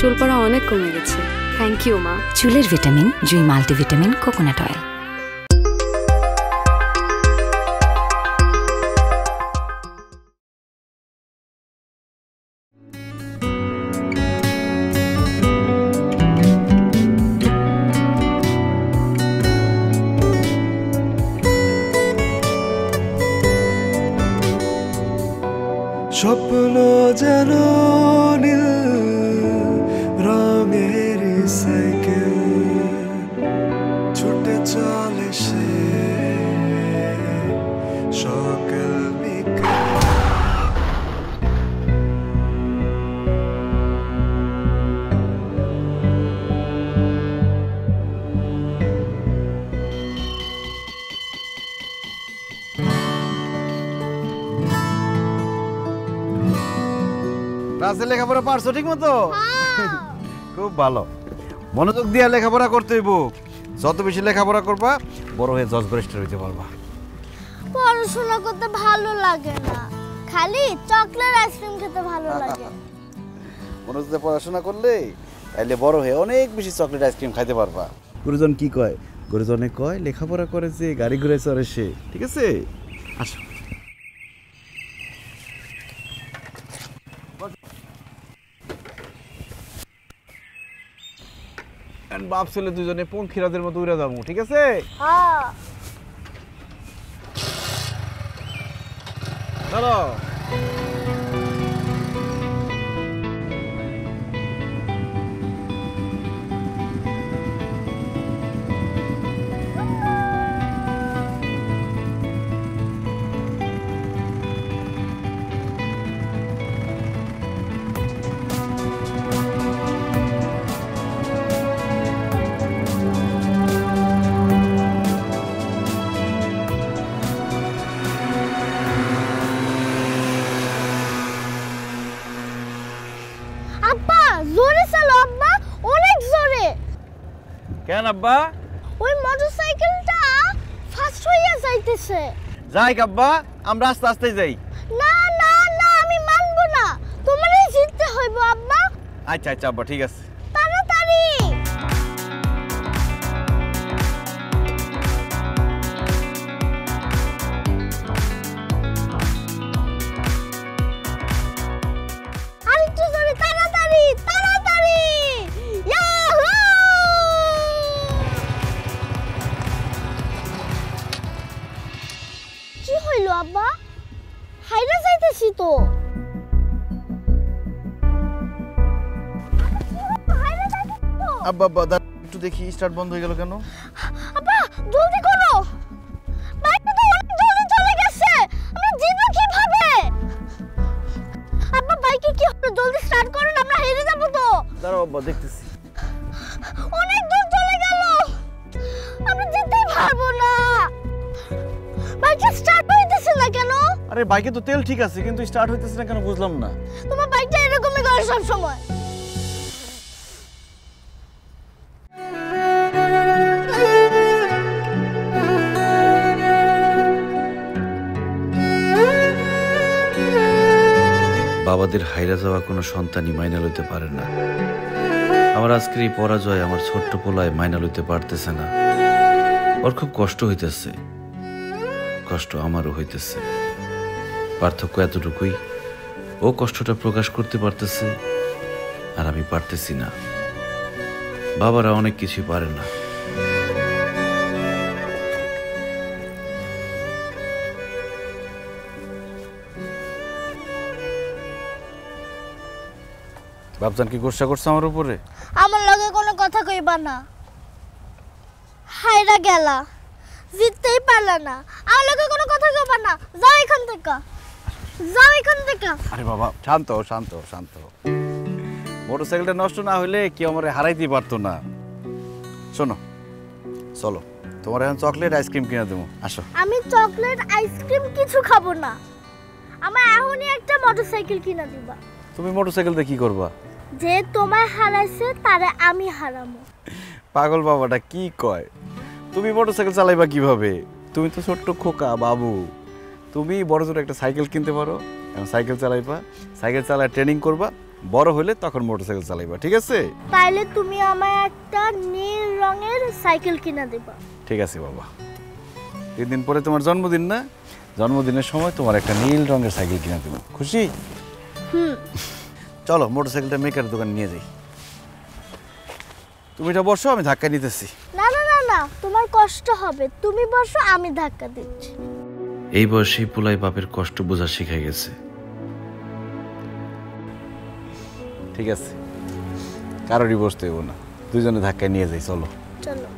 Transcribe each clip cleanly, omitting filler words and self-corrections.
চুল পড়া অনেক কমে গেছে। থ্যাংক ইউ মা। চুলের ভিটামিন জুই মাল্টিভিটামিন কোকোনাট অয়েল। স্বপ্ন যেন নীল রঙের সাইকেল ছুটে চলে সে সকাল বিকাল। ক্লাসে লেখাপড়া পারছো ঠিক মতো? খুব ভালো, মনোযোগ দিয়ে লেখাপড়া করতে হইব। যত বেশি লেখাপড়া করবা বড় হয়ে জজ ব্যারিস্টার হইতে পারবা। পড়াশোনা করতে ভালো লাগে না, খালি চকলেট আইসক্রিম খেতে ভালো লাগে। মনোযোগ দিয়ে পড়াশোনা করলে তাইলে বড় হয়ে অনেক বেশি চকলেট আইসক্রিম খাইতে পারবা। গুরুজন কি কয়? গুরুজনে কয় লেখাপড়া করেছে গাড়ি ঘুরে চড়ে সে। ঠিক আছে, আসো। বাপ ছেলে দুজনে পঙ্খিরাদের মতো উড়ে যাবো। ঠিক আছে? চলো। কেন আব্বা? ওই মোটরসাইকেলটা ফাস্ট হইয়া যাইতেছে। যাই আব্বা, আমরা আস্তে আস্তে যাই। না না না, আমি মানব না, তোমারই জিততে হইব আব্বা। আচ্ছা আচ্ছা আব্বা, ঠিক আছে। তাড়াতাড়ি। আরেকটু জোরে, তাড়াতাড়ি তাড়াতাড়ি। ইয়াহু! কি হইল আব্বা? হাইরা যাইতেছি তো। আব্বা আব্বা একটু দেখি, স্টার্ট বন্ধ হয়ে গেল কেন? আব্বা জলদি করো, বাইকটা তো অনেক জলদি চলে গেছে, আমরা জিতবো কিভাবে? আব্বা বাইকে কি হলো? জলদি স্টার্ট করো না, আমরা হেরে যাব তো। দাঁড়াও আব্বা, দেখতেছি। অনেক দূর চলে গেল, আমরা যেতেই পারবো না। বাইকটা স্টার্ট হইতেছে না কেন? আরে বাইকে তো তেল ঠিক আছে, কিন্তু স্টার্ট হইতেছে না কেন বুঝলাম না। তোমার বাইকটা এরকমই করে সব সময়। বাবাদের হাইরা যাওয়া কোনো সন্তানই মাইনা লইতে পারে না। আমার আজকের এই পরাজয় আমার ছোট্ট পোলায় মাইনা লইতে পারতেছে না। ওর খুব কষ্ট হইতেছে, কষ্ট আমারও হইতেছে। পার্থক্য এতটুকুই, ও কষ্টটা প্রকাশ করতে পারতেছে আর আমি পারতেছি না। বাবারা অনেক কিছু পারে না। বাপজান কি গোসা করছে আমার উপরে? আমার লগে কোনো কথা কইবা না। হাইরা গেলা, জিততেই পারলা না, আমার লগে কোনো কথা কইবা না। যাও এখান থেকে, যাও এখান থেকে। আরে বাবা শান্ত শান্ত শান্ত। মোটরসাইকেলটা নষ্ট না হইলে কেউ আমার হারাইতেই পারতো না। শোনো, চলো তোমার এখন চকলেট আইসক্রিম কিনে দেবো, আসো। আমি চকলেট আইসক্রিম কিছু খাবো না, আমার এখনই একটা মোটরসাইকেল কিনে দিবা। তুমি মোটরসাইকেল দিয়ে কি করবা? যে তোমায় হারাইছে তারে আমি হারামো। পাগল বাবাটা কি কয়? তুমি মোটরসাইকেল চালাইবা কিভাবে? তুমি তো ছোট্ট খোকা বাবু। তুমি বড় জোর একটা সাইকেল কিনতে পারো, এখন সাইকেল চালাইবা, সাইকেল চালায় ট্রেনিং করবা, বড় হলে তখন মোটরসাইকেল চালাইবা, ঠিক আছে? তাইলে তুমি আমায় একটা নীল রঙের সাইকেল কিনে দিবা। ঠিক আছে বাবা, 3 দিন পরে তোমার জন্মদিন না, জন্মদিনের সময় তোমার একটা নীল রঙের সাইকেল কিনে দেবো, খুশি? চলো মোটরসাইকেলটা মেকার দোকানে নিয়ে যাই। তুমি এটা বসো, আমি ধাক্কা নিতেছি। না না না না, তোমার কষ্ট হবে, তুমি বসো, আমি ধাক্কা দিচ্ছি। এই বয়সেই পোলাই বাপের কষ্ট বোঝা শিখে গেছে। ঠিক আছে, কারোরই বসতে হইব না, দুইজনে ধাক্কা নিয়ে যাই, চলো। চলো।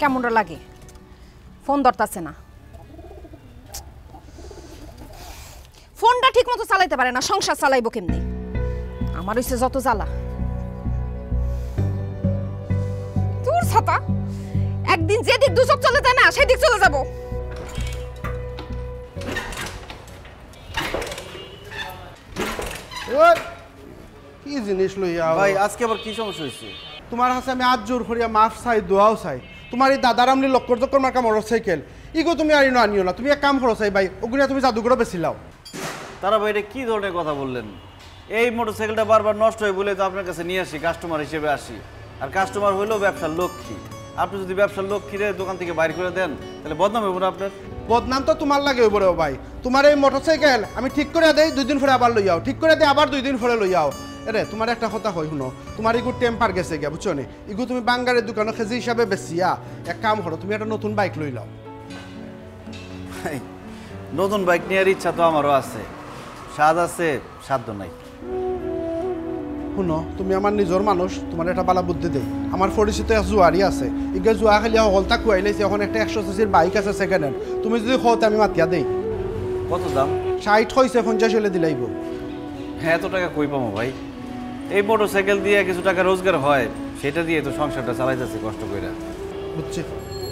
কেমনটা লাগে? ফোন ধরতাছে না, ফোনটা ঠিক মতো চালাইতে পারে না, সংসার চালাইবো কেমনি? আমার হইছে যত জ্বালা। তোর ছাতা একদিন যেদিক দুচক চলে যায় না সেদিক চলে যাব। কি জিনিস লইয়া ভাই আজকে আবার কি সমস্যা হয়েছে? তোমার কাছে আমি আজ জোর করিয়া মাফ চাই, দোয়াও চাই। তোমার এই দাদার আমলি লক্কর চক্কর মার্কা মোটর সাইকেল ইগো তুমি আনিও আনিও না। তুমি এক কাম করো চাই ভাই, ওগুলা তুমি জাদুঘরে বেছিলাও। তারা ভাই এটা কি ধরনের কথা বললেন? এই মোটরসাইকেলটা বারবার নষ্ট হয়ে বলে তো আপনার কাছে নিয়ে আসি, কাস্টমার হিসেবে আসি। আর কাস্টমার হইলেও ব্যবসার লক্ষ্মী। আপনি যদি ব্যবসার লক্ষ্মীরে দোকান থেকে বাইর করে দেন তাহলে বদনাম হইব না আপনার? বদনাম তো তোমার লাগে ওই বড় ভাই। তোমার এই মোটর সাইকেল আমি ঠিক করে দেই, 2 দিন পরে আবার লইয়াও, ঠিক করে দেই আবার 2 দিন পরে লইয়াও। এরে তোমার একটা কথা হয় শুনো, তোমার ইগু টেম্পার গেছে গিয়া, বুঝছো নি? ইগু তুমি বাঙ্গারের দোকানে খেজি হিসাবে বেচিয়া এক কাম করো, তুমি একটা নতুন বাইক লই লাও। নতুন বাইক নেওয়ার ইচ্ছা তো আমারও আছে, স্বাদ আছে, সাধ্য নাই। শুনো, তুমি আমার নিজের মানুষ, তোমার একটা বালা বুদ্ধি দেই। আমার পরিচিত জুয়ারি আছে, ইগে জুয়া খেলিয়া হলতা কুয়াইলেছে, এখন একটা 100 সিসির বাইক আছে সেকেন্ড হ্যান্ড। তুমি যদি হতে আমি মাতিয়া দেই। কত দাম? 60 হয়েছে, 50 হলে দিলাইব। হ্যাঁ, এত টাকা কই পাবো ভাই? এই মোটরসাইকেল দিয়ে কিছু টাকা রোজগার হয়, সেটা দিয়ে তো সংসারটা চালাইতেছে কষ্ট করে। বুঝছি,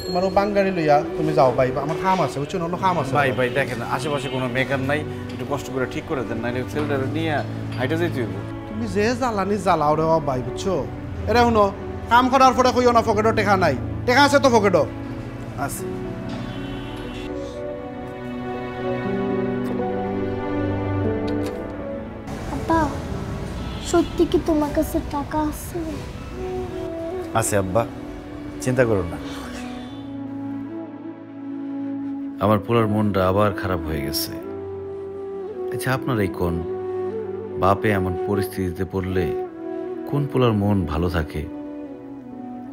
তোমার ও বাঙ্গারি লইয়া তুমি যাও ভাই, আমার কাম আছে, বুঝছো? অন্য কাম আছে ভাই। ভাই দেখেন, আশেপাশে কোনো মেকার নাই, একটু কষ্ট করে ঠিক করে দেন, নাহলে ছেলেটা নিয়ে হাইটা যেতে হইব। তুমি যে জ্বালানি জ্বালাও রে ভাই, বুঝছো? এরে শুনো, কাম করার পরে কইও না পকেটও টেকা নাই। টেকা আছে তো পকেটও আছে। আব্বা, সত্যি কি তোমার কাছে টাকা আছে? আছে আব্বা, চিন্তা করো না। আমার পোলার মনটা আবার খারাপ হয়ে গেছে। আচ্ছা আপনারাই কোন বাপে এমন পরিস্থিতিতে পড়লে কোন পোলার মন ভালো থাকে?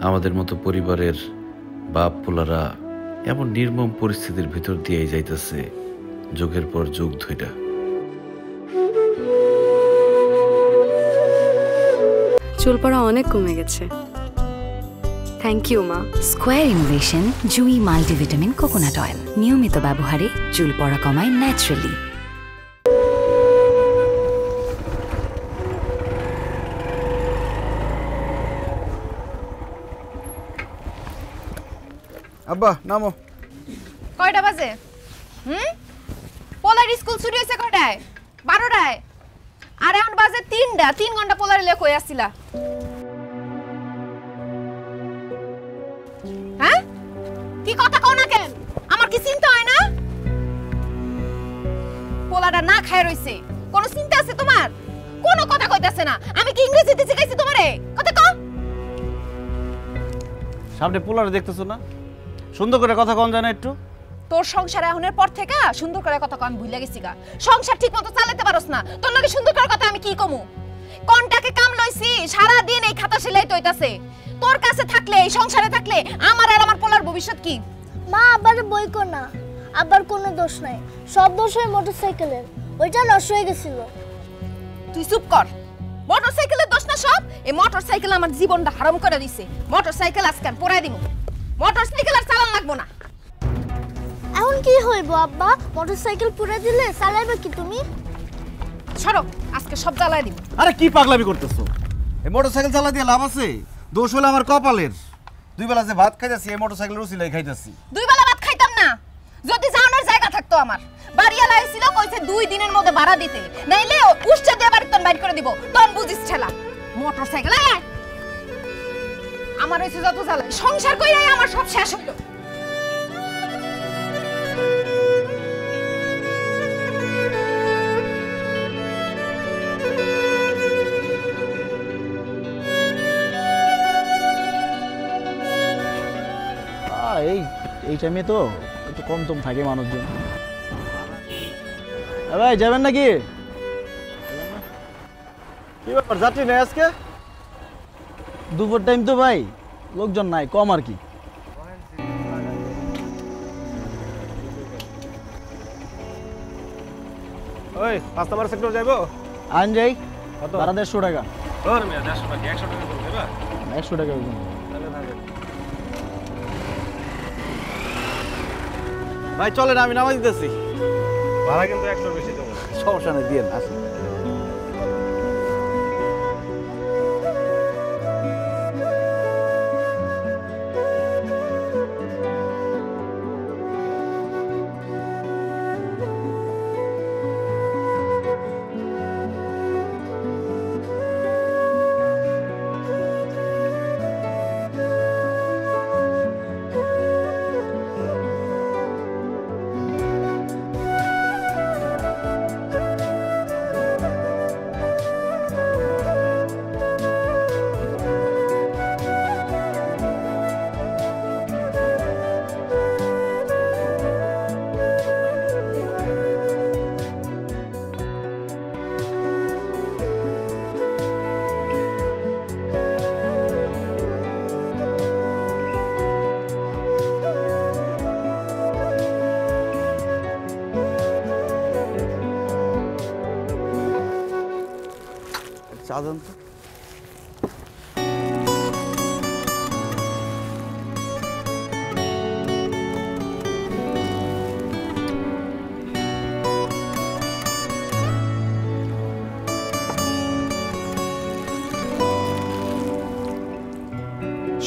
আমাদের মতো পরিবারের বাপ পোলারা এমন নির্মম পরিস্থিতির ভিতর দিয়ে যাইতেছে যুগের পর যুগ ধইরা। চুল পড়া অনেক কমে গেছে। থ্যাংক ইউ মা। স্কোয়ার ইনোভেশন জুই মাল্টিভিটামিন কোকোনাট অয়েল নিয়মিত ব্যবহারে চুল পড়া কমায় ন্যাচারালি। আব্বা নামো। কয়টা বাজে? পোলার স্কুল ছুটি হয়েছে কয়টায়? 12টায়। আর এখন বাজে 3টা। 3 ঘন্টা পোলার লেখ হয়ে আসছিলা। হ্যাঁ, কি কথা কও না কেন? আমার কি চিন্তা হয় না? পোলাটা না খায় রইছে, কোন চিন্তা আছে তোমার? কোন কথা কইতাছে না। আমি কি ইংরেজিতে শিখাইছি তোমারে? কথা কও। সামনে পোলারে দেখতেছো না, সুন্দর করে কথা কম যায় না একটু? তোর সংসার এখনের পর থেকে সুন্দর করে কথা কম ভুলে গেছি গা। সংসার ঠিক মতো চালাতে পারোস না, তোর লগে সুন্দর করে কথা আমি কি কমু? কোনটাকে কাম লইছি সারা দিন এই খাতা সেলাই তৈতাছে। তোর কাছে থাকলে, এই সংসারে থাকলে আমার আর আমার পোলার ভবিষ্যৎ কি? মা আবার বইকো না, আবার কোনো দোষ নাই, সব দোষ হয় মোটরসাইকেলের, ওইটা নষ্ট হয়ে গেছিল। তুই চুপ কর। মোটরসাইকেলের দোষ না সব? এই মোটরসাইকেল আমার জীবনটা হারাম করে দিছে। মোটরসাইকেল আজকাল পোড়াই দিব। মোটরসাইকেল আর চালান লাগবো না। এখন কি হইব আব্বা? মোটরসাইকেল পুড়ে দিলে চালাইবে কি তুমি? সরো, আজকে সব জ্বালাই দিব। আরে কি পাগলামি করতেছো? এই মোটরসাইকেল চালা দিয়ে লাভ আছে? দোষ হলো আমার কপালের। 2 বেলা যে ভাত খাইতাছি এই মোটরসাইকেলের উসিলাই খাইতাছি। 2 বেলা ভাত খাইতাম না যদি যাওয়ার জায়গা থাকতো আমার। বাড়িওয়ালা আইছিল কইছে 2 দিনের মধ্যে ভাড়া দিতে, নাইলে উষ্টা দিয়ে বাড়ি তন বাইর করে দিব। তন বুঝিস ঠেলা। মোটরসাইকেল আমার হইছে যত জ্বালাই, সংসার কইরাই আমার সব শেষ হইলো। এই টাইমে তো একটু কম টম থাকে মানুষজন। ভাই যাবেন নাকি? কি ব্যাপার, যাত্রী নেই আজকে? দুপুর টাইম তো ভাই, লোকজন নাই, কম আর কি। ওই 5 নম্বর সেক্টর যাইবো? আন যাই। কত? ভাড়া 150 টাকা। ওর মিয়া 150 টাকা, 100 টাকা করে দেবা? 100 টাকা ওজন। ভাই চলেন, আমি নামাই দিতেছি। ভাড়া কিন্তু 100 বেশি দেবো। সমস্যা নেই, দিয়েন আসি। চা দেন তো।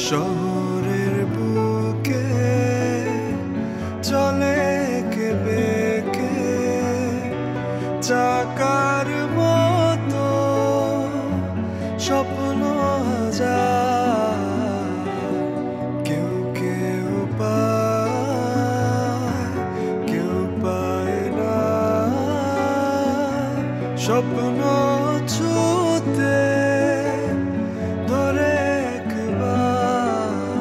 শহরের বুকে চলে কে বেকে চাকার মতো স্বপ্ন হাজার, কেউ কেউ পায় কেউ পায় না, স্বপ্ন ছুতে ধরে একবার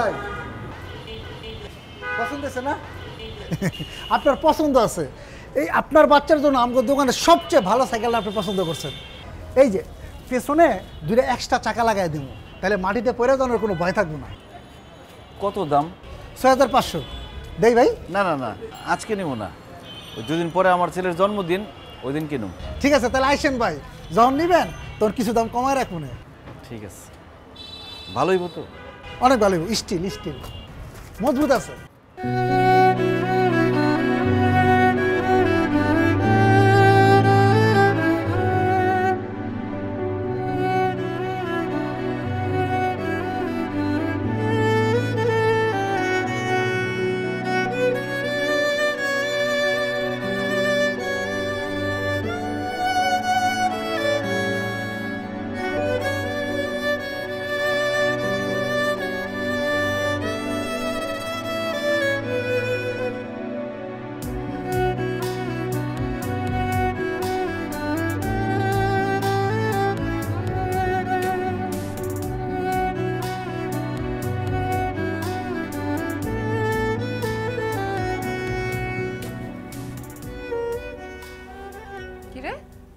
ভাই পছন্দ আছে না? আপনার পছন্দ আছে, এই আপনার বাচ্চার জন্য আমাদের দোকানে সবচেয়ে ভালো সাইকেলটা আপনি পছন্দ করছেন। এই যে পেছনে দুইটা এক্সট্রা চাকা লাগাই দেবো, তাহলে মাটিতে পড়ে যাওয়ার কোনো ভয় থাকবো না। কত দাম? 6500 দেই ভাই? না না না, আজকে নেব না, ওই দুদিন পরে আমার ছেলের জন্মদিন, ওই দিন কিনুম। ঠিক আছে, তাহলে আইসেন ভাই, যখন নিবেন তোর কিছু দাম কমায় রাখবো না। ঠিক আছে, ভালোই তো, অনেক ভালো, স্টিল স্টিল মজবুত আছে।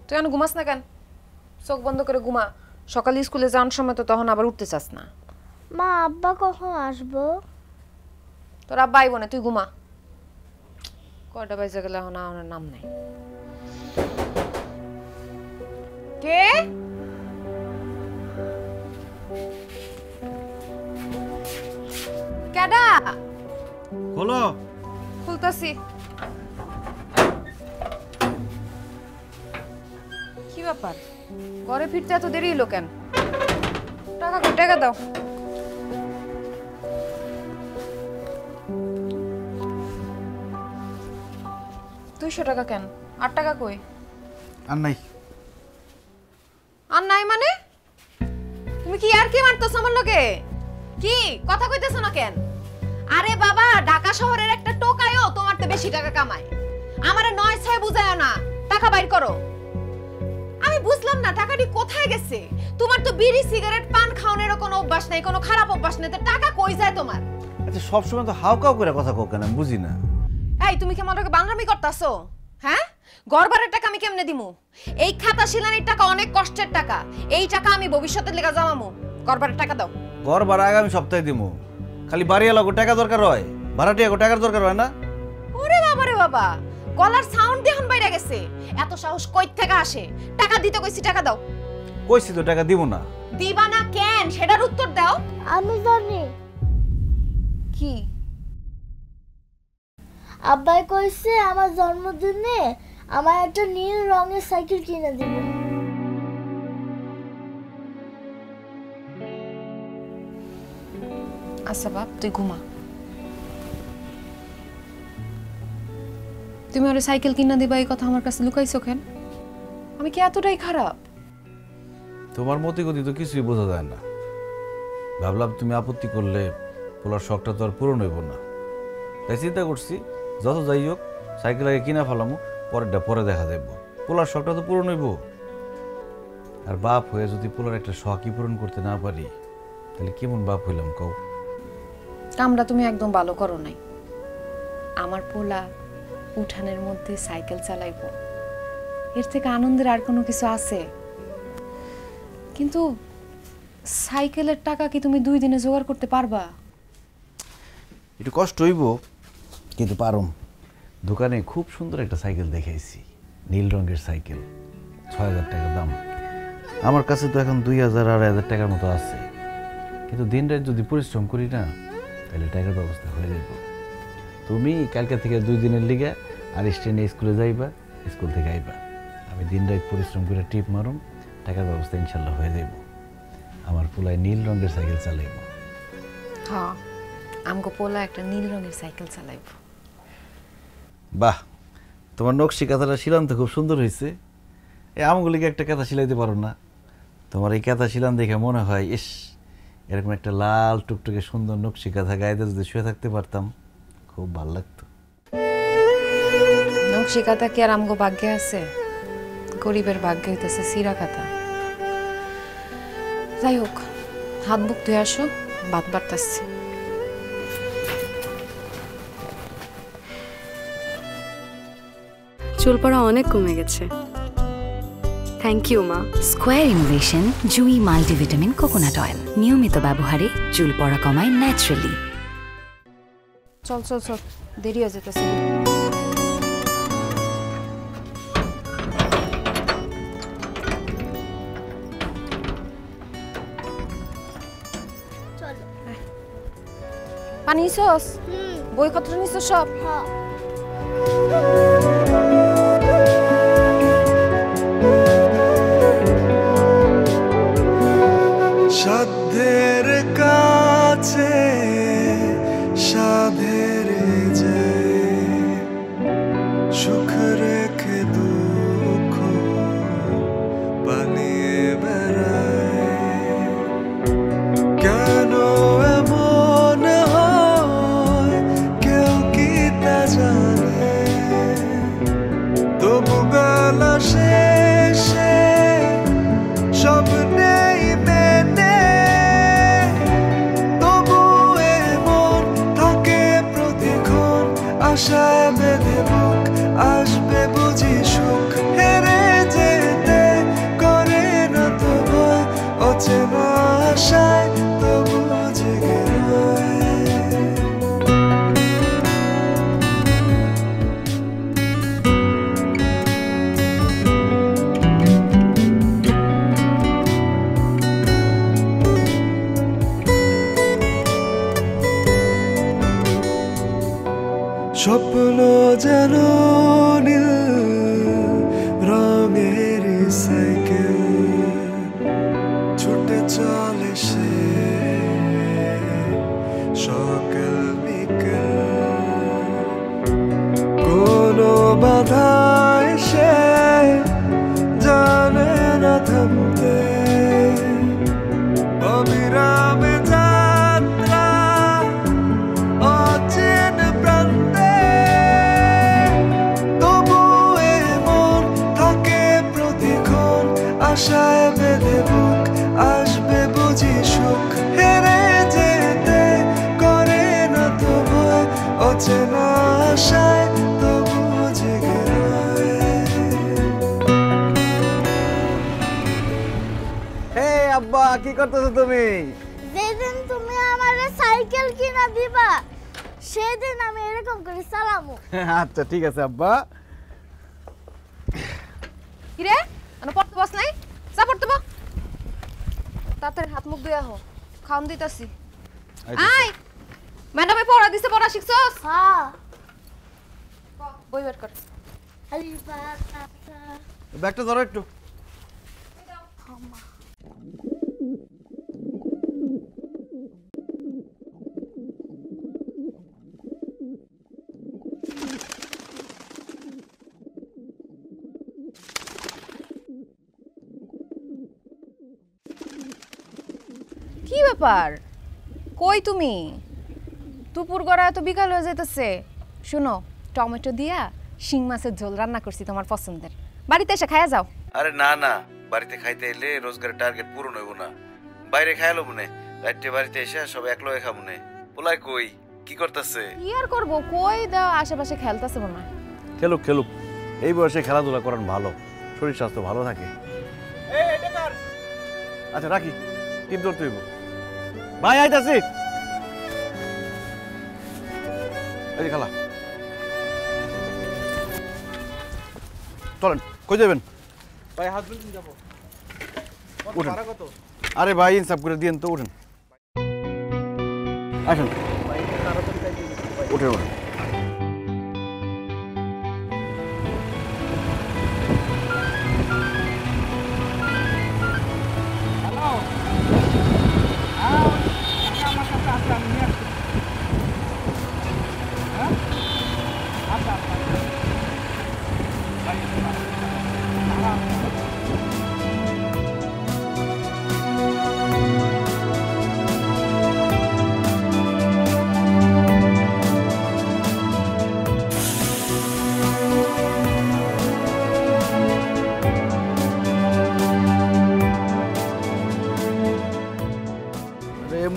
তুই এখন ঘুমাস না কেন? চোখ বন্ধ করে ঘুমা, সকালে স্কুলে যাওয়ার সময় তো তখন আবার উঠতে চাস না। মা আব্বা কখন আসবো? তোর আব্বা আইব না, তুই ঘুমা। কয়টা বাজে গেলে এখন আমার নাম নাই। কে? কেডা? খোলো। খুলতাছি। কি ব্যাপার, ঘরে ফিরতে এত দেরি হলো কেন? টাকা কই? টাকা দাও। টাকা কেন? 8 টাকা কই? আর নাই। আর নাই মানে? তুমি কি আর কি মারতেছ আমার লগে? কি কথা কইতেছ না কেন? আরে বাবা, ঢাকা শহরের একটা টোকায়ও তোমার তো বেশি টাকা কামায়। আমারে 9-6 বুঝায়ও না, টাকা বাইর করো। আমি বুঝলাম না টাকাটি কোথায় গেছে। তোমার তো বিড়ি সিগারেট পান খাওয়ানোর কোনো অভ্যাস নাই, কোনো খারাপ অভ্যাস নাই, তো টাকা কই যায় তোমার? আচ্ছা সব সময় তো হাউকাউ করে কথা কও কেন, বুঝি না। এই তুমি কি আমাকে বানরামি করতাছো? হ্যাঁ, গড়বারের টাকা আমি কেমনে দিমু? এই খাতা শিলানির টাকা অনেক কষ্টের টাকা, এই টাকা আমি ভবিষ্যতের লেগা জমামু। গড়বারের টাকা দাও। ঘর ভাড়া আগামী সপ্তাহে দিমু। খালি বাড়িওয়ালাগো টাকা দরকার হয়, ভাড়াটিয়াগো টাকার দরকার হয় না? ওরে বাবা রে বাবা, গলার সাউন্ড দেখুন বাইরে গেছে। এত সাহস কই থেকে আসে? টাকা দিতে কইছি, টাকা দাও। কইছি তো টাকা দিব না। দিবা না কেন সেটার উত্তর দাও। আমি জানি। কি? আব্বাই কইছে আমার জন্মদিনে আমার একটা নীল রঙের সাইকেল কিনে দিবে। আচ্ছা বাপ, তুই ঘুমা। তুমি ওরে সাইকেল কিনা দিবা এই কথা আমার কাছে লুকাইছো কেন? আমি কি এতটাই খারাপ? তোমার মতি গতি তো কিছুই বোঝা যায় না। ভাবলাম তুমি আপত্তি করলে পোলার শখটা তো আর পূরণ হইব না, তাই চিন্তা করছি যত যাই হোক সাইকেল আগে কিনা ফেলামো, পরেরটা পরে দেখা যাইব। পোলার শখটা তো পূরণ হইব। আর বাপ হয়ে যদি পোলার একটা শখই পূরণ করতে না পারি, তাহলে কেমন বাপ হইলাম কও? কামটা তুমি একদম ভালো করো নাই। আমার পোলা উঠানের মধ্যে সাইকেল চালাইবো, এর থেকে আনন্দের আর কোনো কিছু আছে? কিন্তু সাইকেলের টাকা কি তুমি 2 দিনে জোগাড় করতে পারবা? একটু কষ্ট হইব, কিন্তু পারুম। দোকানে খুব সুন্দর একটা সাইকেল দেখাইছি, নীল রঙের সাইকেল, 6000 টাকা দাম। আমার কাছে তো এখন 2000-2500 টাকার মতো আছে, কিন্তু দিন রাত যদি পরিশ্রম করি না, তাহলে টাকার ব্যবস্থা হয়ে যাইব। তুমি কালকে থেকে 2 দিনের লিগে আর স্ট্রেনে স্কুলে যাইবা, স্কুল থেকে আইবা। আমি দিন রাত পরিশ্রম করে টিপ মারুম, টাকার ব্যবস্থা ইনশাল্লাহ হয়ে যাইব। আমার পোলায় নীল রঙের সাইকেল চালাইব। হ্যাঁ, আমগো পোলা একটা নীল রঙের সাইকেল চালাইব। বাহ, তোমার নকশি কাঁথাটা শিলাম তো খুব সুন্দর হয়েছে। এই আমগুলিকে একটা কাঁথা শিলাইতে পারো না? তোমার এই কাঁথা শিলাম দেখে মনে হয় ইস, এরকম একটা লাল টুকটুকে সুন্দর নকশি কাঁথা গায়েতে যদি শুয়ে থাকতে পারতাম, খুব ভালো লাগতো। নকশি কাঁথা কি আর আমগো ভাগ্যে আছে? গরিবের ভাগ্যে হইতেছে সিরা কাঁথা। যাই হোক, হাত মুখ ধুয়ে আসো, ভাত বাড়তাছি। চুল পড়া অনেক কমে গেছে। থ্যাংক ইউ মা। স্কোয়ার ইনোভেশন জুই মাল্টিভিটামিন কোকোনাট অয়েল নিয়মিত ব্যবহারে চুল পড়া কমায় ন্যাচারালি। চল চল চল, দেরি হয়ে যেতেছে। চলো। পানি নিছস? বইপত্র নিছস সব? হ্যাঁ। সাধ্যের কাছে সাধের যায়, সুখ রেখে দুঃখ পালিয়ে বেড়ায়। কেন এমন হয় কেউ কি তা জানে, তবু বেলা শেষে সব নেই মেনে, তবু এমন থাকে প্রতিক্ষণ আশায় বেঁধে বুক, আসবে বুঝি সুখ। হেরে যেতে করে না তো ভয়, অচেনা আশায় তবু জেগে রয়। স্বপ্ন যেন নীল রঙের সাইকেল, ছুটে চলে সে সকাল বিকেল। কোনো বাধা এসে জানে না থামতে, অবিরামে যাত্রা অচেন প্রান্তে, তবু এমন থাকে প্রতিক্ষণ আশায় বেঁধে বুক, আসবে বুঝি সুখ। হেরে যেতে করে না তো ভয়, অচেনা আশায় তবু জেগে রয়। এই আব্বা, কি করতেছো তুমি? যেদিন তুমি আমারে সাইকেল কিনা দিবা সেদিন আমি এরকম করে চালামু। আচ্ছা ঠিক আছে আব্বা। কি রে, আনো পড়তে বস নাই? যা পড়তে বস। তাড়াতাড়ি হাত মুখ ধুয়ে আহ, খাওন দিতাছি। আয়, ম্যাডামে পড়া দিছে, পড়া শিখছস? হ্যাঁ। বই বের কর। ব্যাগটা ধরো একটু। কি ব্যাপার, কই তুমি? দুপুর গড়ায় তো বিকাল হয়ে যেতেছে। শুনো, টমেটো দিয়া শিং মাছের ঝোল রান্না করছি তোমার পছন্দের, বাড়িতে এসে খাইয়া যাও। আরে না না, বাড়িতে খাইতে এলে রোজগারের টার্গেট পূরণ হইব না। বাইরে খাইলো মনে, রাত্রে বাড়িতে এসে সব একলো খাবো মনে। পোলাই কই, কি করতেছে? কি আর করবো, কই দাও আশেপাশে খেলতেছে মনে হয়। খেলুক খেলুক, এই বয়সে খেলাধুলা করান ভালো, শরীর স্বাস্থ্য ভালো থাকে। আচ্ছা রাখি, টিপ ধরতে হইব। ভাই আইতাছি। এই খালা চলেন, কই যাবেন? ভাই হাত ধরে যাবো। উঠেন। আরে ভাই ইনসাফ করে দিয়েন তো, উঠেন আসেন, উঠে উঠেন।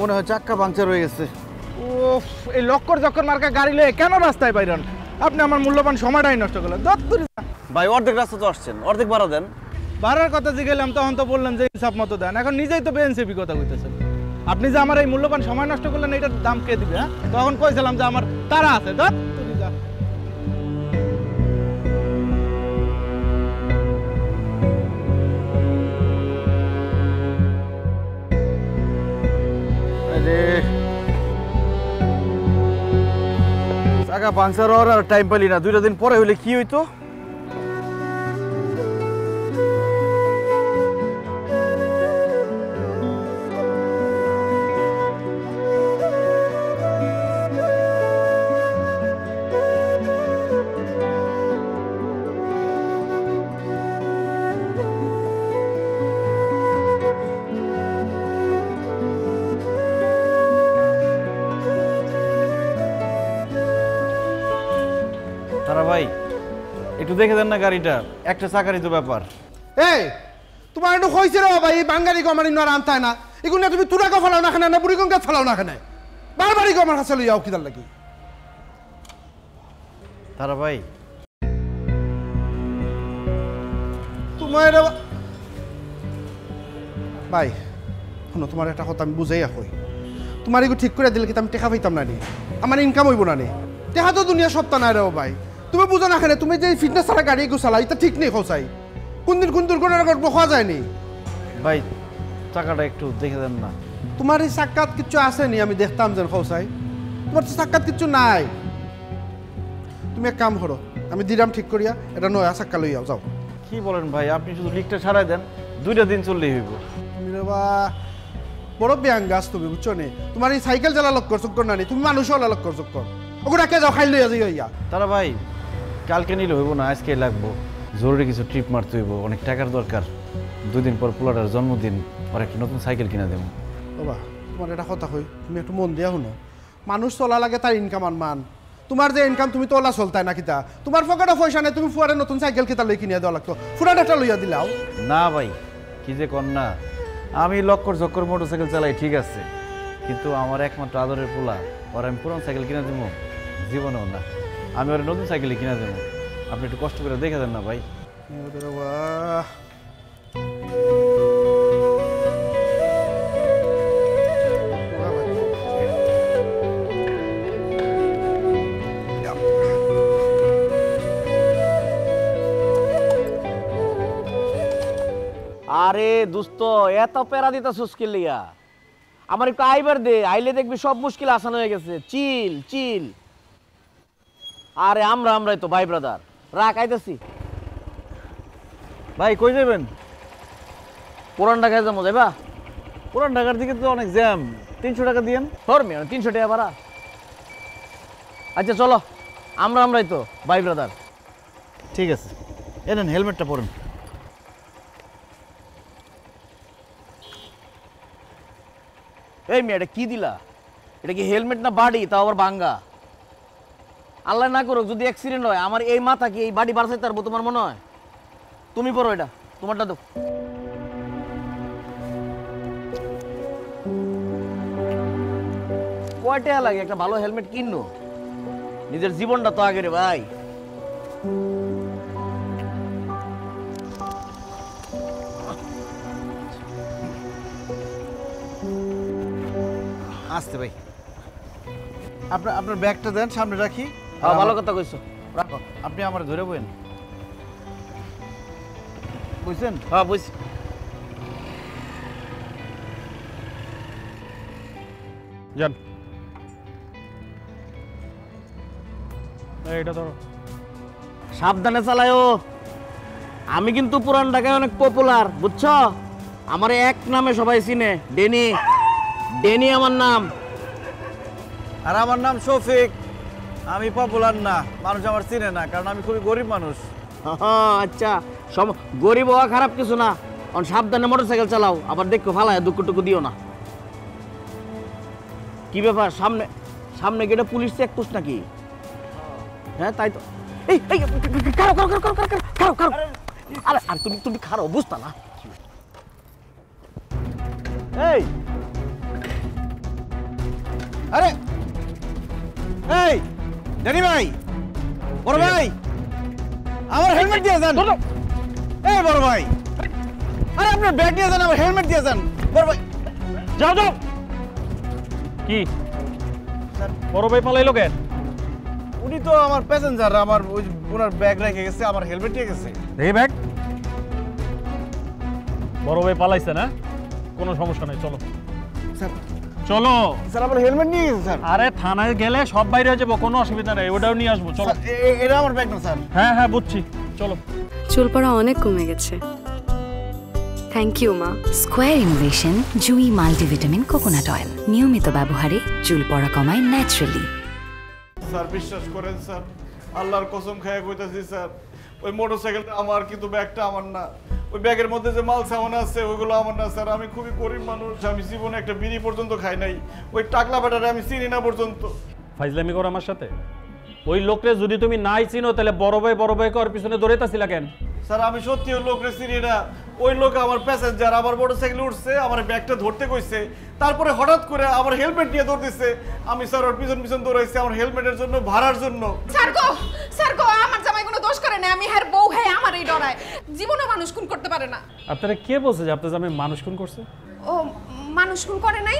মনে হয় চাক্কা পাংচার হয়ে গেছে। উফ, এই লক্কর চক্কর মার্কা গাড়ি লয়ে কেন রাস্তায় বাইরন? আপনি আমার মূল্যবান সময়টাই নষ্ট করলেন। দত্তরি ভাই অর্ধেক রাস্তা তো আসছেন, অর্ধেক ভাড়া দেন। ভাড়ার কথা জিগেলাম তখন তো বললেন যে হিসাব মতো দেন, এখন নিজেই তো বেএনসিপি কথা কইতেছেন। আপনি যে আমার এই মূল্যবান সময় নষ্ট করলেন এটার দাম কে দিবে? হ্যাঁ, তখন কইছিলাম যে আমার তারা আছে। তুই যা। চাকা পাংচার হওয়ার আর টাইম পালি না, 2টা দিন পরে হইলে কি হইতো? তারা ভাই একটু দেখে দেন না গাড়িটা, একটা চাকারই তো ব্যাপার। এই তোমার একটু হয়েছে রে বাবা, এই বাঙ্গারি গমারি নোয়ার আনতায় না এগুলো না, তুমি তুরাকে ফেলাও না খানে না বুড়িগঙ্গা ফেলাও না খানে, বারবারই গমার কাছে লইয়াও কিদার লাগি। তারা ভাই তোমার ভাই শোনো, তোমার একটা কথা আমি বুঝাই কই, তোমার এগুলো ঠিক করে দিলে কি আমি টেকা পাইতাম না নি, আমার ইনকাম হইব না নি, টেকা তো দুনিয়া সপ্তাহ নাই রে ভাই। তুমি বুঝো না খানে, তুমি যে ফিটনেস ছাড়া গাড়ি এগুলো চালাও এটা ঠিক নেই খোঁচাই, কোন দিন কোন দুর্ঘটনা ঘটবো খাওয়া যায়নি। ভাই চাকাটা একটু দেখে দেন না। তোমার এই সাক্ষাৎ কিছু আসেনি, আমি দেখতাম যেন খোঁচাই, তোমার তো সাক্ষাৎ কিছু নাই। তুমি এক কাম করো, আমি দিলাম ঠিক করিয়া এটা নয়া চাক্কা লইয়াও যাও। কি বলেন ভাই, আপনি শুধু লিকটা ছাড়াই দেন, 2টা দিন চললেই হইব। তুমি রে বা বড় ব্যাঙ্গাস তুমি, বুঝছো নি? তোমার এই সাইকেল জ্বালা লক্ষ্য চক্কর না নি, তুমি মানুষ হলা লক্ষ্য চক্কর ওগুলো কে যাও খাই লইয়া যাইয়া। তারা ভাই কালকে নিলে হইব না, আজকে লাগবো, জরুরি কিছু ট্রিপ মারতে হইব, অনেক টাকার দরকার। 2 দিন পর পোলাটার জন্মদিন, আর একটা নতুন সাইকেল কিনা দেবো। বাবা তোমার এটা কথা কই, তুমি একটু মন দিয়া শুনো, মানুষ চলা লাগে তার ইনকাম আর মান। তোমার যে ইনকাম তুমি তো ওলা চলতাই না কিতা, তোমার পকেটে পয়সা নেই, তুমি ফুয়ারে নতুন সাইকেল কিতা লই কিনিয়া দেওয়া লাগতো, ফুরান একটা লইয়া দিলাও না ভাই। কি যে কর না, আমি লক্কর চক্কর মোটরসাইকেল চালাই ঠিক আছে, কিন্তু আমার একমাত্র আদরের পোলা, ওর আমি পুরান সাইকেল কিনা দেবো জীবনেও না, আমি ওর নতুন সাইকেলে কিনা দেবো। আপনি একটু কষ্ট করে দেখে দেন না ভাই। আরে দোস্ত এত প্যারা দিতা সুস্কিল লিয়া, আমার একটু আইবার দে, আইলে দেখবি সব মুশকিল আসান হয়ে গেছে। চিল চিল। আরে আমরাই তো ভাই ব্রাদার, রাখ আইতাছি। ভাই কই যাবেন? পুরান ঢাকায় যাবো, যাইবা? পুরান ঢাকার দিকে তো অনেক জ্যাম, 300 টাকা দিয়েন। ধর্মে 300 টাকা ভাড়া। আচ্ছা চলো, আমরাই তো ভাই ব্রাদার। ঠিক আছে, এনেন হেলমেটটা পরেন। এই মেয়ে এটা কি দিলা? এটা কি হেলমেট না বাড়ি, তাও আবার ভাঙ্গা? আল্লাহ না করুক যদি অ্যাক্সিডেন্ট হয়, আমার এই মাথা কি এই বাড়ি বাড়াইতে পারবো তোমার মনে হয়? তুমি পড়ো এটা, তোমারটা দাও। কয় টাকা লাগে একটা ভালো হেলমেট কিনো? নিজের জীবনটা তো আগে রে ভাই। আসতে ভাই, আপনার ব্যাগটা দেন, সামনে রাখি। ভালো কথা কইছো, রাখো। আপনি আমার ধরে বইন, বুঝছেন? হ্যাঁ বুঝছি। যান, এইটা ধরো। সাবধানে চালায়ও। আমি কিন্তু পুরান ঢাকায় অনেক পপুলার, বুঝছো? আমার এক নামে সবাই চিনে, ডেনি। ডেনি আমার নাম। আর আমার নাম শফিক। আমি পপুলার না, মানুষ আমার চিনে না, কারণ আমি খুবই গরিব মানুষ। আচ্ছা, গরিব হওয়া খারাপ কিছু না, কারণ সাবধানে মোটরসাইকেল চালাও, আবার দেখো ফালায় দুঃখটুকু দিও না। কি ব্যাপার, সামনে গেটে পুলিশ চেকপোস্ট নাকি? হ্যাঁ তাই তো। এই খারো। আরে আর তুমি খারো, বুঝতা না? এই আরে এই ড্যানি ভাই, বড় ভাই, আমার হেলমেট দিয়ে যান এই বড় ভাই আরে আপনার ব্যাগ নিয়ে যান আমার হেলমেট দিয়ে যান বড় ভাই যাও যাও কি বড় ভাই পালাইলো কেন উনি তো আমার প্যাসেঞ্জার আমার ওই ওনার ব্যাগ রেখে গেছে আমার হেলমেট নিয়ে গেছে এই ব্যাগ বড় ভাই পালাইছে না কোনো সমস্যা নাই চলো স্যার চলো স্যার আমার হেলমেট নিয়ে গেছে স্যার আরে থানায় গেলে সব বাইরে হয়ে যাবো কোনো অসুবিধা নেই ওটাও নিয়ে আসবো চলো এটা আমার ব্যাগ না স্যার হ্যাঁ হ্যাঁ বুঝছি চলো চুল পড়া অনেক কমে গেছে থ্যাংক ইউ মা স্কোয়ার ইনোভেশন জুই মাল্টিভিটামিন কোকোনাট অয়েল নিয়মিত ব্যবহারে চুল পড়া কমায় ন্যাচারালি। স্যার বিশ্বাস করেন স্যার আল্লাহর কসম খেয়ে কইতাছি স্যার ওই মোটরসাইকেলটা আমার কিন্তু ব্যাগটা আমার না ওই ব্যাগের মধ্যে যে মাল সামান আছে ওইগুলো আমার না স্যার আমি খুবই গরিব মানুষ আমি জীবনে একটা বিড়ি পর্যন্ত খাই নাই ওই টাকলা ব্যাটারে আমি চিনি না পর্যন্ত ফাইজলামি করো আমার সাথে ওই লোকরে যদি তুমি নাই চিনো তাহলে বড় ভাই কর পিছনে দৌড়াইতাছিলা কেন স্যার আমি সত্যি ওই লোকরে চিনি না ওই লোক আমার প্যাসেঞ্জার আমার মোটরসাইকেল উঠছে আমার ব্যাগটা ধরতে কইছে তারপরে হঠাৎ করে আমার হেলমেট নিয়ে দৌড়তেছে আমি স্যার ওর পিছন পিছন দৌড়াইছি আমার হেলমেটের জন্য ভাড়ার জন্য স্যার গো আমার জামাই কোনো দোষ করে না আমি হার বউ হয়ে আমারই ডরায় জীবনে মানুষ খুন করতে পারে না আপনারা কে বলছে যে আপনার জামাই মানুষ খুন করছে ও মানুষ খুন করে নাই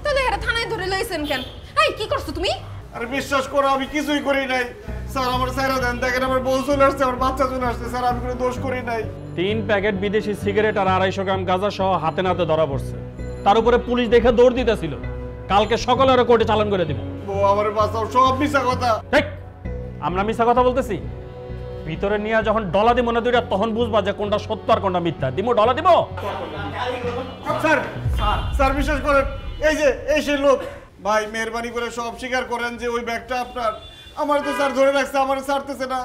তাহলে এরা থানায় ধরে লইছেন কেন এই কি করছো তুমি আরে বিশ্বাস করো আমি কিছুই করি নাই স্যার আমার সাইরা দেন দেখেন আমার বউ চলে আসছে আমার বাচ্চা চলে আসছে স্যার আমি কোনো দোষ করি নাই 3 প্যাকেট বিদেশি সিগারেট আর 250 গ্রাম গাঁজা সহ হাতে নাতে ধরা পড়ছে তার উপরে পুলিশ দেখে দৌড় দিতেছিল কালকে সকালে ওরা কোর্টে চালান করে দিব বউ আমার বাঁচাও সব মিছা কথা ঠিক আমরা মিছা কথা বলতেছি ভিতরে নিয়ে যখন ডলা দিব না দুইটা তখন বুঝবা যে কোনটা সত্য আর কোনটা মিথ্যা দিমু ডলা দিব স্যার স্যার বিশ্বাস করেন এই সেই লোক ভাই মেহেরবানি করে সব স্বীকার করেন যে ওই ব্যাগটা আপনার আমার তো স্যার ধরে রাখছে আমার ছাড়তেছে না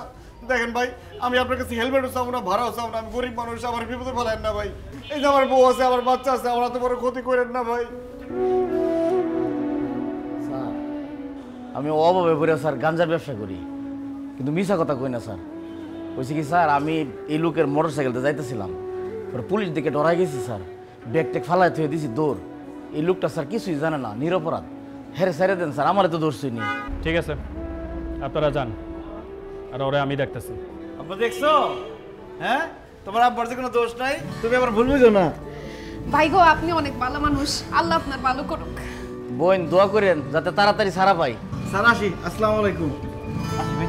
দেখেন ভাই আমি আপনার কাছে হেলমেটও চাও না ভাড়াও চাও না আমি গরিব মানুষ আমার বিপদে ফেলেন না ভাই এই যে আমার বউ আছে আমার বাচ্চা আছে আমার এত বড় ক্ষতি করেন না ভাই স্যার আমি অভাবে পড়ে স্যার গাঞ্জার ব্যবসা করি কিন্তু মিছা কথা কই না স্যার বলছি কি স্যার আমি এই লোকের মোটরসাইকেলতে যাইতেছিলাম পরে পুলিশ দিকে ডরাই গেছি স্যার ব্যাগ ট্যাগ ফালাই থয়ে দিয়েছি দৌড় এই লোকটা স্যার কিছুই জানে না নিরপরাধ হেরে সাইরে দেন স্যার আমার তো দোষ নি ঠিক আছে আপনারা যান আর ওরে আমি দেখতেছি আপনি দেখছো হ্যাঁ তোমার আব্বার যে কোনো দোষ নাই তুমি আবার ভুল বুঝো না ভাই গো আপনি অনেক ভালো মানুষ আল্লাহ আপনার ভালো করুক বোন দোয়া করেন যাতে তাড়াতাড়ি সারা পাই স্যার আসি আসসালামু আলাইকুম আসবে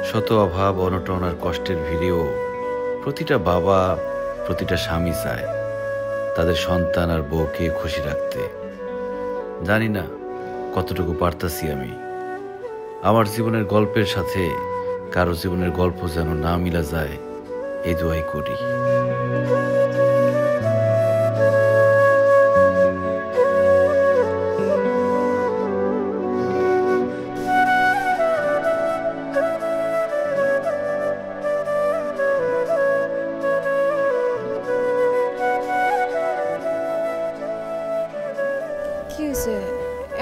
শত অভাব অনটন আর কষ্টের ভিড়েও প্রতিটা বাবা প্রতিটা স্বামী চায় তাদের সন্তান আর বউকে খুশি রাখতে জানি না কতটুকু পারতাছি আমি আমার জীবনের গল্পের সাথে কারো জীবনের গল্প যেন না মিলা যায় এই দোয়াই করি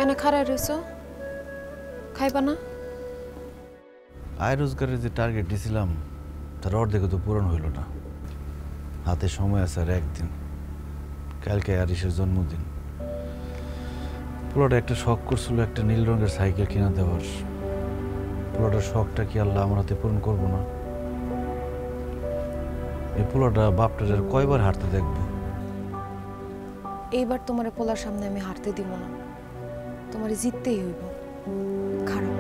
এনে খারাপ রইছো খাইবা না আয় রোজগারের যে টার্গেট দিয়েছিলাম তার অর্ধেক তো পূরণ হইল না হাতে সময় আছে আর একদিন কালকে আরিসের জন্মদিন পোলাটা একটা শখ করছিল একটা নীল রঙের সাইকেল কিনা দেওয়ার পোলাটার শখটা কি আল্লাহ আমার হাতে পূরণ করবো না এই পোলাটা বাপটার কয়বার হাঁটতে দেখবো এইবার তোমার পোলার সামনে আমি হারতে দিব না তোমার জিততেই হইব খারাপ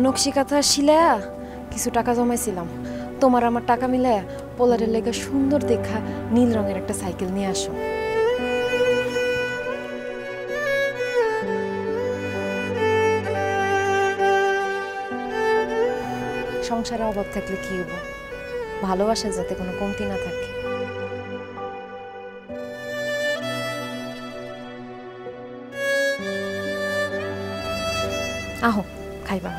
নকশি কাঁথা শিলায়া কিছু টাকা জমাইছিলাম তোমার আমার টাকা মিলে পোলারের লেগে সুন্দর দেখা নীল রঙের একটা সাইকেল নিয়ে আসো সংসারে অভাব থাকলে কি হবো ভালোবাসা যাতে কোনো কমতি না থাকে আহো খাইবা।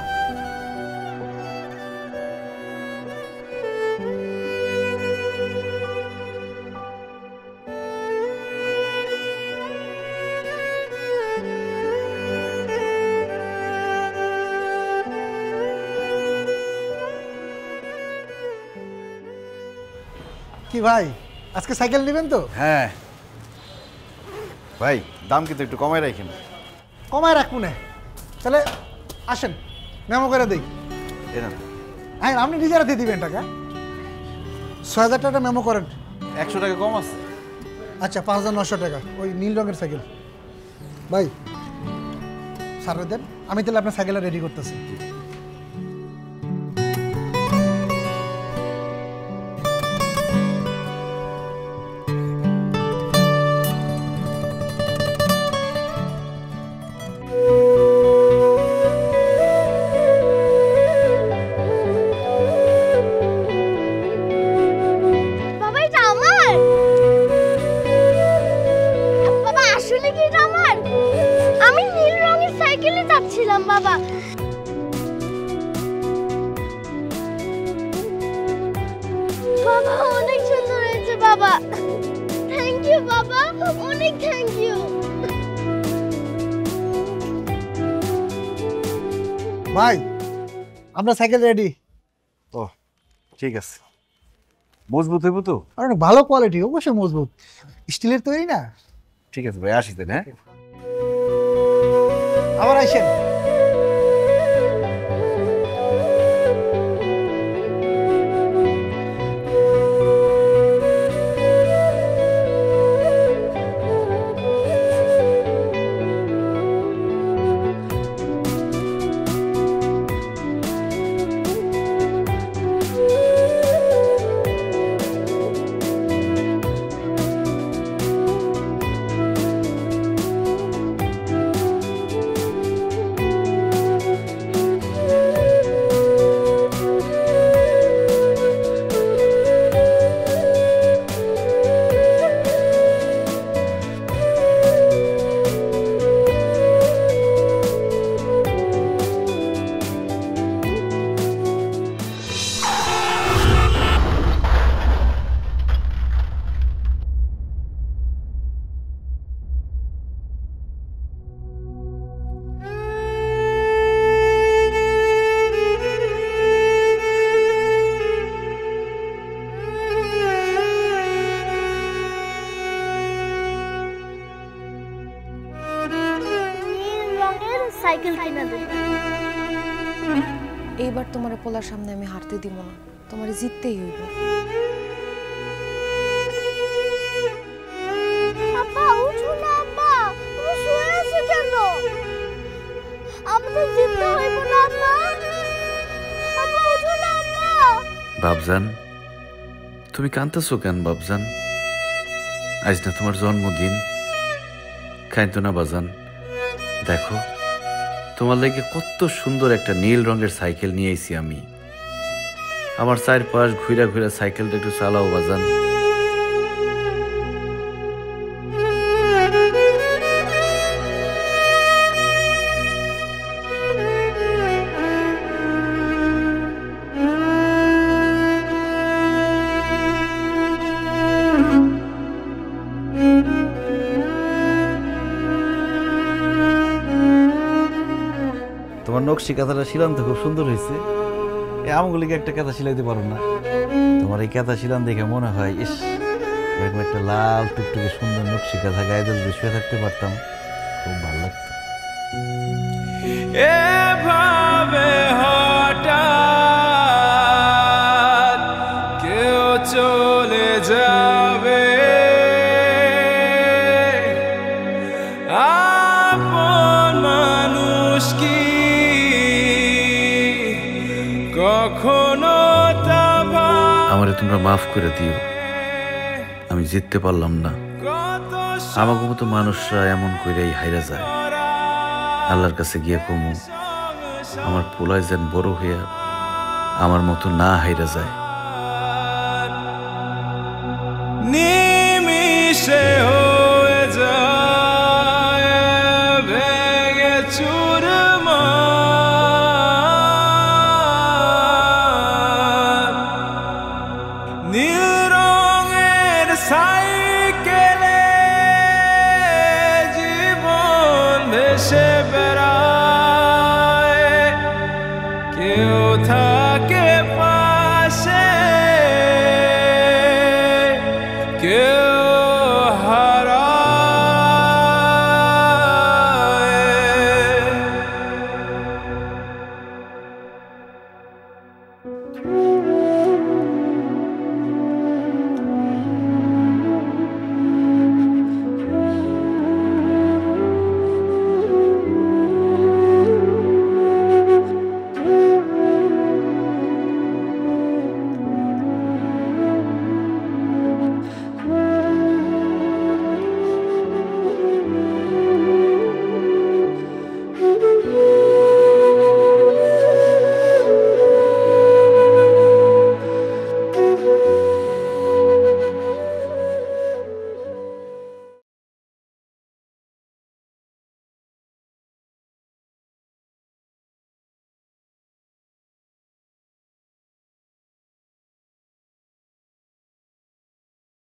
কি ভাই আজকে সাইকেল নেবেন তো? হ্যাঁ ভাই, দাম কিন্তু একটু কমাই রাখেন। কমায় রাখবো না, তাহলে আসেন মেমো করে দিই। হ্যাঁ আপনি নিজের হাতে দিবেন টাকা। ৬,০০০ টাকা মেমো করেন। ১০০ টাকা কম আছে। আচ্ছা ৫,৯০০ টাকা, ওই নীল রঙের সাইকেল। ভাই সারা দেন, আমি তাহলে আপনার সাইকেলটা রেডি করতেছি। বাবা বাবা অনেক সুন্দর হয়েছে বাবা। থ্যাংক ইউ বাবা, অনেক থ্যাংক ইউ। ভাই আমরা সাইকেল রেডি। ও ঠিক আছে, মজবুত হইব তো? আর ভালো কোয়ালিটি, অবশ্যই মজবুত, স্টিলের তৈরি না। ঠিক আছে ভাই, আসি তাই। হ্যাঁ আবার আইসেন। সাইকেল কিনা দেব। এইবার তোমার পোলার সামনে আমি হারতে দিব না, তোমার জিততেই হইব। আপা উঠো না, আপা তুমি শুয়ে আছো কেন? আমাদের জিততে হইব না আপা। আপা উঠো না আপা। বাবজান তুমি কাঁদতেছো কেন বাবজান? আজ না তোমার জন্মদিন? কাঁদতো না বাজান, দেখো তোমার লাগে কত সুন্দর একটা নীল রঙের সাইকেল নিয়ে আইছি আমি। আমার চারপাশ ঘুরা ঘুরা সাইকেলটা একটু চালাও বাজান। তোমার নকশি কাঁথাটা শিলাম তো খুব সুন্দর হয়েছে। এই আমগুলিকে একটা কাঁথা শিলাইতে পারো না? তোমার এই কাঁথা শিলাম দেখে মনে হয় ইস, এরকম একটা লাল টুকটুকে সুন্দর নকশি কাঁথা গায়ে যদি শুয়ে থাকতে পারতাম, খুব ভালো লাগতো। এভাবে হঠাৎ কেউ চলে যাবে, আপন মানুষ কি কখনো তা আমারে তোমরা মাফ করে দিও, আমি জিততে পারলাম না। আমাকে মতো মানুষরা এমন করেই হাইরা যায়। আল্লাহর কাছে গিয়ে কমু আমার পোলায় যেন বড় হইয়া আমার মতো না হাইরা যায়। নিমিষে হয়ে যায় ভেঙে চুরমার। থাকে পাশে, কেউ হারায়।